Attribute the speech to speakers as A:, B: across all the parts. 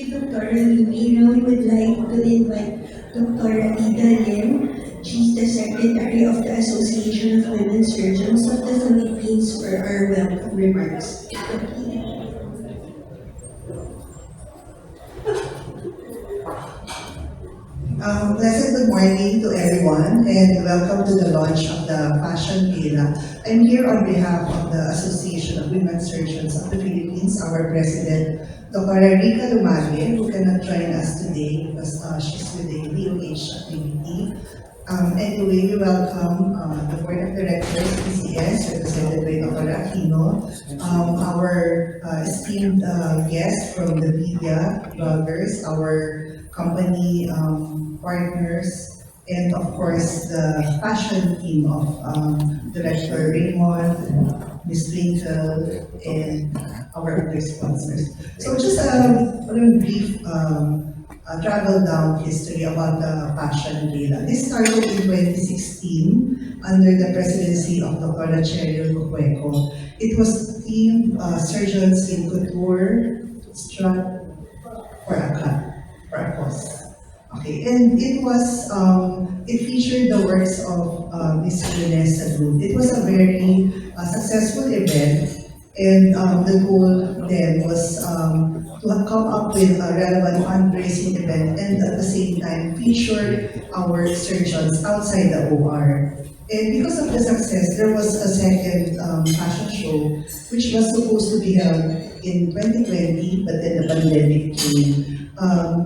A: you, Dr. Lee. Now we would like to invite Dr. Ida Lim. She's the Secretary of the Association of Women Surgeons of the Philippines for our welcome remarks.
B: Pleasant good morning to everyone and welcome to the launch of the Fashion Gala. I'm here on behalf of the Association of Women Surgeons of the Philippines, our President, Dr. Rica Lumage, who cannot join us today because she's with a VOH activity. Anyway, we welcome the Board of Directors, PCS, represented by Dr. Aquino, our esteemed guests from the media, bloggers, our company partners, and of course the fashion team of Director Raymond, Ms. Twinkle, and our other sponsors. So just a brief travel down history about the Fashion Gala. This started in 2016 under the presidency of Dr. Cheryl Cueco. It was themed surgeons in couture, strut, for a cut, for a cause. Okay, and it featured the works of Miss Vanessa Good. It was a very successful event, and the goal then was to come up with a relevant fundraising event and at the same time feature our surgeons outside the OR. And because of the success, there was a second fashion show which was supposed to be held in 2020, but then the pandemic came.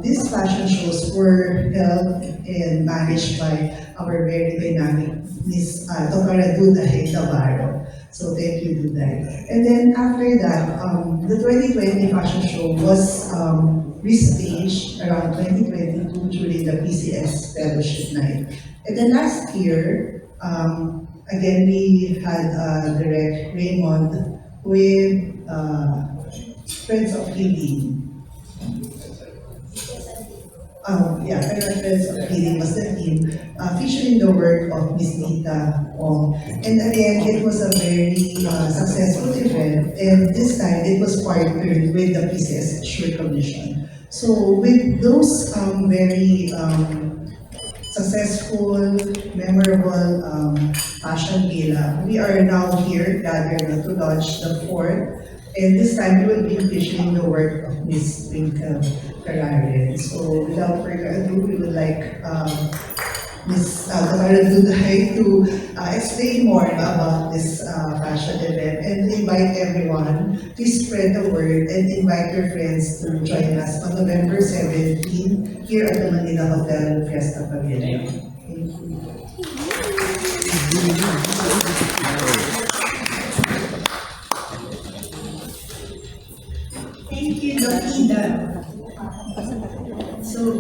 B: These fashion shows were held and managed by our very dynamic Miss Dr. Duday Navarro. So thank you, Duday. And then after that, the 2020 fashion show was restaged around 2022 during the PCS Fellowship Night. And then last year, again, we had Direct Raymond with Friends of Healing. Friends of Healing was the theme, featuring the work of Miss Nita Ong. And again, it was a very successful event, and this time it was partnered with the PCS S.U.R.E Commission. So with those very successful, memorable Fashion Gala, we are now here gathered to launch the fourth. And this time we will be featuring the work of Ms. Twinkle Ferraren. So without further ado, we would like Ms. Duday to explain more about this fashion event and invite everyone to spread the word and invite your friends to join us on November 17 here at the Manila Hotel FIESTA Pavilion. Thank you.
A: Thank you, Dr. Ida. So,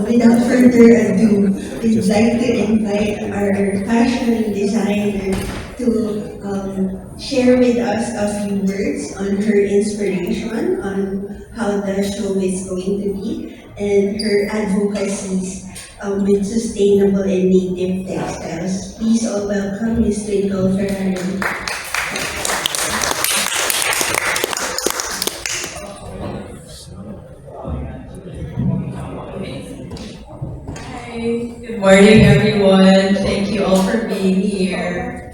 A: without further ado, we'd like to invite our fashion designer to share with us a few words on her inspiration, on how the show is going to be, and her advocacies with sustainable and native textiles. Please all welcome Ms. Twinkle Ferraren.
C: Good morning, everyone. Thank you all for being here.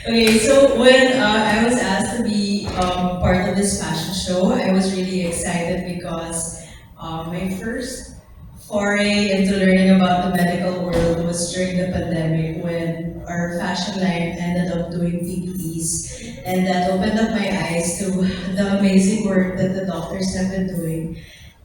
C: Okay, so when I was asked to be part of this fashion show, I was really excited because my first foray into learning about the medical world was during the pandemic when our fashion line ended up doing PPEs, and that opened up my eyes to the amazing work that the doctors have been doing.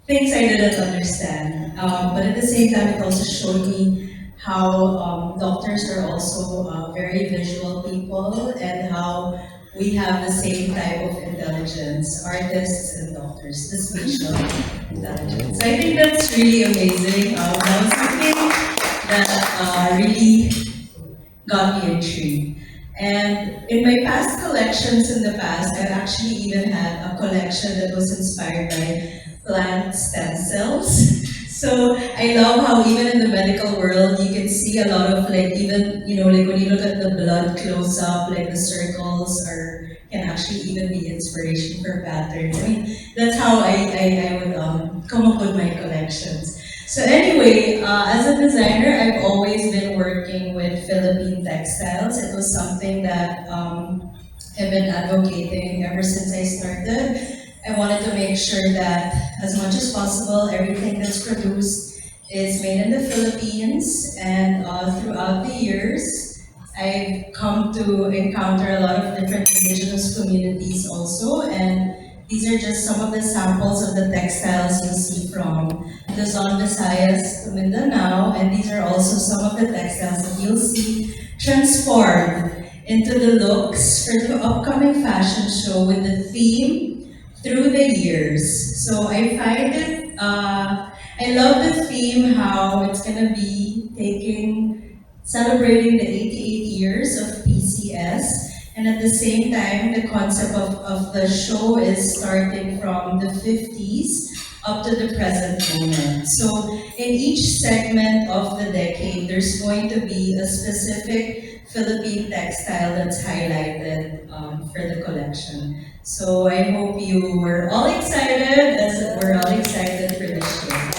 C: Things I didn't understand, but at the same time, it also showed me how doctors are also very visual people and how we have the same type of intelligence, artists and doctors, the spatial intelligence. So I think that's really amazing. That was something that really got me intrigued. And in my past collections in the past, I've actually even had a collection that was inspired by plant stem cells. So I love how even in the medical world, you can see a lot of like even, like when you look at the blood close up, like the circles can actually even be inspiration for patterns. I mean, that's how I would come up with my collections. So anyway, as a designer, I've always been working with Philippine textiles. It was something that I've been advocating ever since I started. I wanted to make sure that as much as possible, everything that's produced is made in the Philippines. And throughout the years, I've come to encounter a lot of different indigenous communities also. And these are just some of the samples of the textiles you'll see from Luzon, Visayas to Mindanao. And these are also some of the textiles that you'll see transformed into the looks for the upcoming fashion show with the theme through the years. So I find it, I love the theme, how it's gonna be celebrating the 88 years of PCS, and at the same time, the concept of the show is starting from the 50s up to the present moment. So in each segment of the decade, there's going to be a specific Philippine textile that's highlighted for the collection. So I hope you were all excited as we're all excited for this show.